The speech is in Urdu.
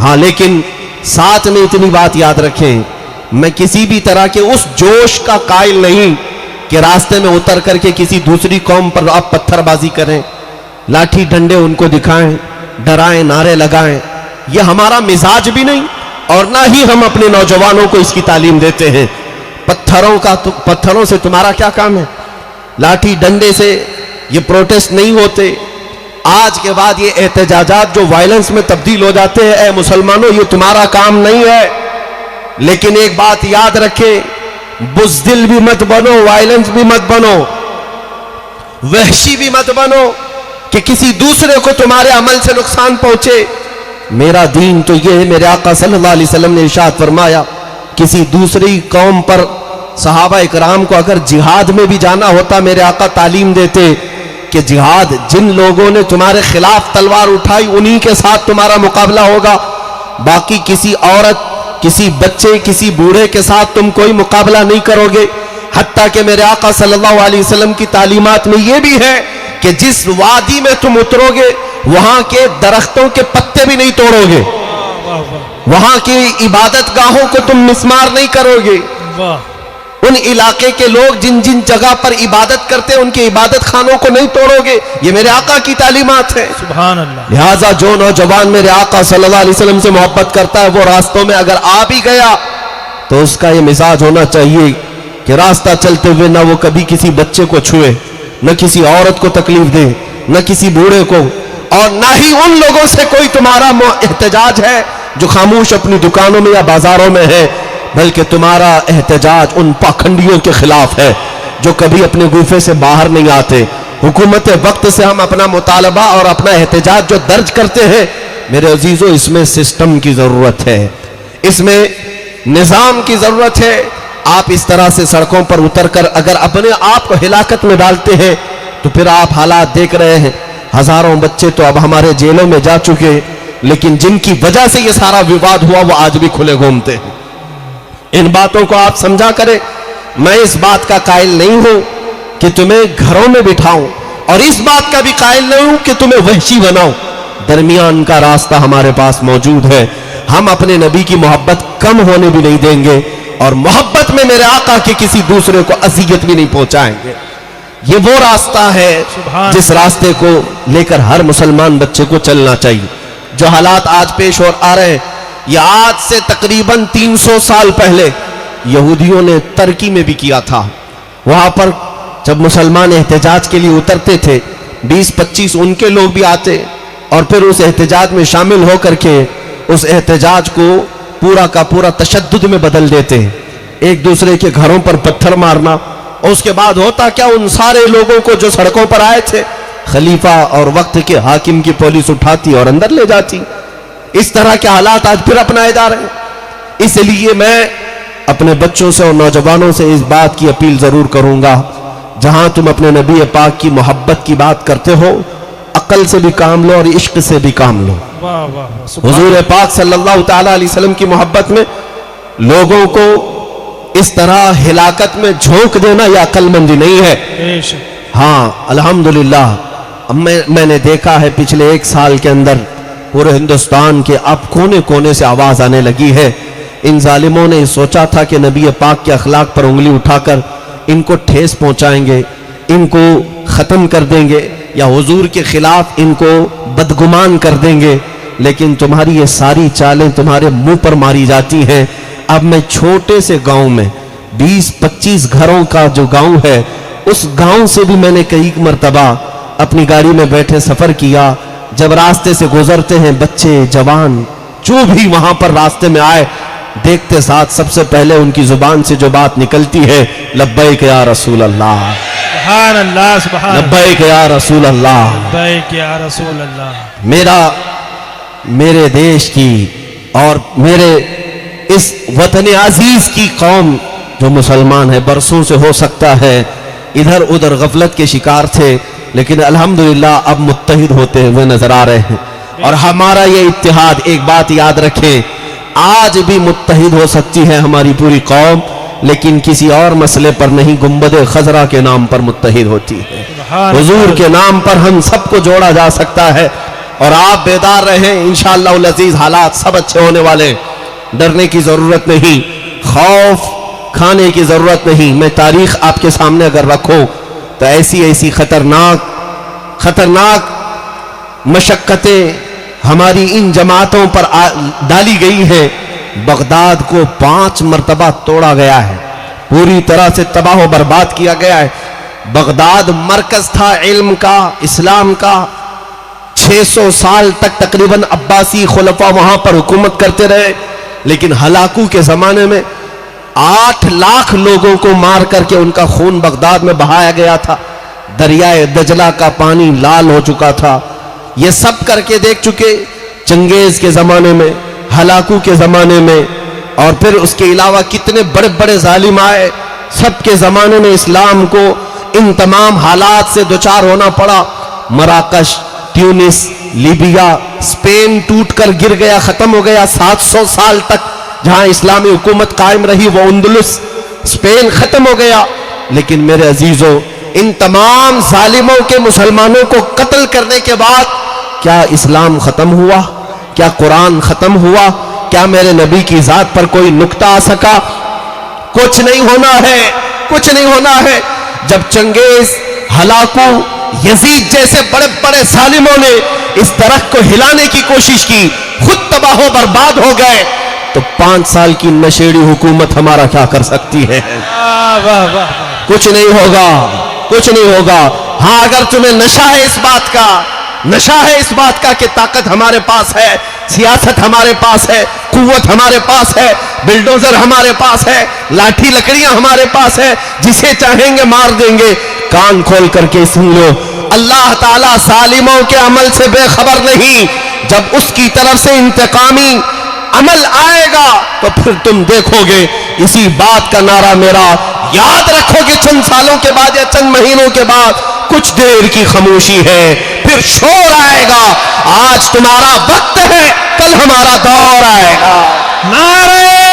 ہاں لیکن ساتھ میں اتنی بات یاد رکھیں، میں کسی بھی طرح کے اس جوش کا قائل نہیں کہ راستے میں اتر کر کے کسی دوسری قوم پر آپ پتھر بازی کریں، لاٹھی ڈنڈے ان کو دکھائیں، ڈرائیں، نعرے لگائیں. یہ ہمارا مزاج بھی نہیں اور نہ ہی ہم اپنے نوجوانوں کو اس کی تعلیم دیتے ہیں. پتھروں سے تمہارا کیا کام ہے؟ لاٹھی ڈنڈے سے یہ پروٹیسٹ نہیں ہوتے. آج کے بعد یہ احتجاجات جو وائلنس میں تبدیل ہو جاتے ہیں، اے مسلمانوں یہ تمہارا کام نہیں ہے. لیکن ایک بات یاد رکھیں، بزدل بھی مت بنو، وائلنس بھی مت بنو، وحشی بھی مت بنو کہ کسی دوسرے کو تمہارے عمل سے نقصان پہنچے. میرا دین تو یہ ہے، میرے آقا صلی اللہ علیہ وسلم نے ارشاد فرمایا کسی دوسری قوم پر صحابہ اکرام کو اگر جہاد میں بھی جانا ہوتا، میرے آقا تعلیم دیتے کہ جہاد جن لوگوں نے تمہارے خلاف تلوار اٹھائی انہی کے ساتھ تمہارا مقابلہ ہوگا. باقی کسی عورت، کسی بچے، کسی بوڑھے کے ساتھ تم کوئی مقابلہ نہیں کرو گے. حتیٰ کہ میرے آقا صلی اللہ علیہ وسلم کی تعلیمات میں یہ بھی ہے کہ جس وادی میں تم اترو گے وہاں کے درختوں کے پتے بھی نہیں توڑو گے، وہاں کی عبادت گاہوں کو تم مسمار نہیں کرو گے. ان علاقے کے لوگ جن جن جگہ پر عبادت کرتے ہیں ان کے عبادت خانوں کو نہیں توڑو گے. یہ میرے آقا کی تعلیمات ہیں. سبحان اللہ. لہٰذا جو نوجوان میرے آقا صلی اللہ علیہ وسلم سے محبت کرتا ہے وہ راستوں میں اگر آ بھی گیا تو اس کا یہ مزاج ہونا چاہیے کہ راستہ چلتے ہوئے نہ وہ کبھی کسی بچے کو چھوئے، نہ کسی عورت کو تکلیف دے، نہ کسی بوڑھے کو، اور نہ ہی ان لوگوں سے کوئی تمہارا احتجاج ہے جو خاموش اپنی دکانوں میں یا بازاروں میں ہے، بلکہ تمہارا احتجاج ان پاکھنڈیوں کے خلاف ہے جو کبھی اپنے گوفے سے باہر نہیں آتے. حکومت وقت سے ہم اپنا مطالبہ اور اپنا احتجاج جو درج کرتے ہیں، میرے عزیزوں اس میں سسٹم کی ضرورت ہے، اس میں نظام کی ضرورت ہے. آپ اس طرح سے سڑکوں پر اتر کر اگر اپنے آپ کو ہلاکت میں ڈالتے ہیں تو پھر آپ حالات دیکھ رہے ہیں. ہزاروں بچے تو اب ہمارے جیلوں میں جا چکے، لیکن جن کی وجہ سے یہ سارا وواد ہوا وہ آج بھی کھلے گھومتے ہیں. ان باتوں کو آپ سمجھا کریں. میں اس بات کا قائل نہیں ہوں کہ تمہیں گھروں میں بٹھاؤں اور اس بات کا بھی قائل نہیں ہوں کہ تمہیں وحشی بناؤں. درمیان کا راستہ ہمارے پاس موجود ہے. ہم اپنے نبی کی محبت کم ہونے بھی نہیں دیں گے اور محبت میں میرے آقا کے کسی دوسرے کو اذیت بھی نہیں پہنچائیں گے. یہ وہ راستہ ہے جس راستے کو لے کر ہر مسلمان بچے کو چلنا چاہیے. جو حالات آج پیش آ رہے ہیں یہ آج سے تقریباً 300 سال پہلے یہودیوں نے ترکی میں بھی کیا تھا. وہاں پر جب مسلمان احتجاج کے لیے اترتے تھے 20-25 ان کے لوگ بھی آتے اور پھر اس احتجاج میں شامل ہو کر کے اس احتجاج کو پورا کا پورا تشدد میں بدل دیتے. ایک دوسرے کے گھروں پر پتھر مارنا. اور اس کے بعد ہوتا کیا، ان سارے لوگوں کو جو سڑکوں پر آئے تھے خلیفہ اور وقت کے حاکم کی پولیس اٹھاتی اور اندر لے جاتی. اس طرح کے حالات آج پھر اپنائے جا رہے ہیں. اس لیے میں اپنے بچوں سے اور نوجوانوں سے اس بات کی اپیل ضرور کروں گا، جہاں تم اپنے نبی پاک کی محبت کی بات کرتے ہو عقل سے بھی کام لو اور عشق سے بھی کام لو. حضور پاک صلی اللہ تعالی علیہ وسلم کی محبت میں لوگوں کو اس طرح ہلاکت میں جھونک دینا یہ عقل مندی نہیں ہے. ہاں الحمدللہ میں نے دیکھا ہے پچھلے 1 سال کے اندر پورے ہندوستان کے اب کونے کونے سے آواز آنے لگی ہے. ان ظالموں نے سوچا تھا کہ نبی پاک کے اخلاق پر انگلی اٹھا کر ان کو ٹھیس پہنچائیں گے، ان کو ختم کر دیں گے یا حضور کے خلاف ان کو بدگمان کر دیں گے، لیکن تمہاری یہ ساری چالیں تمہارے منہ پر ماری جاتی ہیں. اب میں چھوٹے سے گاؤں میں 20-25 گھروں کا جو گاؤں ہے اس گاؤں سے بھی میں نے کئی مرتبہ اپنی گاڑی میں بیٹھے سفر کیا. جب راستے سے گزرتے ہیں بچے جوان جو بھی وہاں پر راستے میں آئے، دیکھتے ساتھ سب سے پہلے ان کی زبان سے جو بات نکلتی ہے لبیک یا رسول اللہ، سبحان اللہ، سبحان اللہ، لبیک یا رسول اللہ، لبیک یا رسول اللہ. میرے دیش کی اور میرے اس وطن عزیز کی قوم جو مسلمان ہے برسوں سے ہو سکتا ہے ادھر ادھر غفلت کے شکار تھے، لیکن الحمدللہ اب متحد ہوتے ہوئے نظر آ رہے ہیں. اور ہمارا یہ اتحاد، ایک بات یاد رکھیں، آج بھی متحد ہو سکتی ہے ہماری پوری قوم، لیکن کسی اور مسئلے پر نہیں، گنبد خضرا کے نام پر متحد ہوتی ہے. حضور کے نام پر ہم سب کو جوڑا جا سکتا ہے. اور آپ بیدار رہیں، انشاءاللہ العزیز حالات سب اچھے ہونے والے. ڈرنے کی ضرورت نہیں، خوف کھانے کی ضرورت نہیں. میں تاریخ آپ کے سامنے اگر رکھوں تو ایسی خطرناک مشقتیں ہماری ان جماعتوں پر ڈالی گئی ہیں. بغداد کو 5 مرتبہ توڑا گیا ہے، پوری طرح سے تباہ و برباد کیا گیا ہے. بغداد مرکز تھا علم کا، اسلام کا. 600 سال تک تقریباً عباسی خلفاء وہاں پر حکومت کرتے رہے، لیکن ہلاکو کے زمانے میں 8 لاکھ لوگوں کو مار کر کے ان کا خون بغداد میں بہایا گیا تھا. دریائے دجلہ کا پانی لال ہو چکا تھا. یہ سب کر کے دیکھ چکے چنگیز کے زمانے میں، ہلاکو کے زمانے میں، اور پھر اس کے علاوہ کتنے بڑے بڑے ظالم آئے. سب کے زمانے میں اسلام کو ان تمام حالات سے دوچار ہونا پڑا. مراکش، ٹیونس، لیبیا، اسپین ٹوٹ کر گر گیا، ختم ہو گیا. 700 سال تک جہاں اسلامی حکومت قائم رہی وہ اندلس، اسپین ختم ہو گیا. لیکن میرے عزیزوں، ان تمام ظالموں کے مسلمانوں کو قتل کرنے کے بعد کیا اسلام ختم ہوا؟ کیا قرآن ختم ہوا؟ کیا میرے نبی کی ذات پر کوئی نقطہ آ سکا؟ کچھ نہیں ہونا ہے، کچھ نہیں ہونا ہے. جب چنگیز، ہلاکو، یزید جیسے بڑے بڑے ظالموں نے اس درخت کو ہلانے کی کوشش کی، خود تباہ و برباد ہو گئے، تو 5 سال کی نشیڑی حکومت ہمارا کیا کر سکتی ہے؟ کچھ نہیں ہوگا، کچھ نہیں ہوگا. ہاں اگر تمہیں نشہ ہے اس بات کا، نشہ ہے اس بات کا کہ طاقت ہمارے پاس ہے، سیاست ہمارے پاس ہے، قوت ہمارے پاس ہے، بلڈوزر ہمارے پاس ہے، لاٹھی لکڑیاں ہمارے پاس ہے، جسے چاہیں گے مار دیں گے. کان کھول کر کے سن لو، اللہ تعالیٰ ظالموں کے عمل سے بے خبر نہیں. جب اس کی طرف سے انتقامی عمل آئے گا تو پھر تم دیکھو گے. اسی بات کا نعرہ میرا یاد رکھو کہ چند سالوں کے بعد یا چند مہینوں کے بعد کچھ دیر کی خاموشی ہے، پھر شور آئے گا. آج تمہارا وقت ہے، کل ہمارا دور آئے گا. نعرہ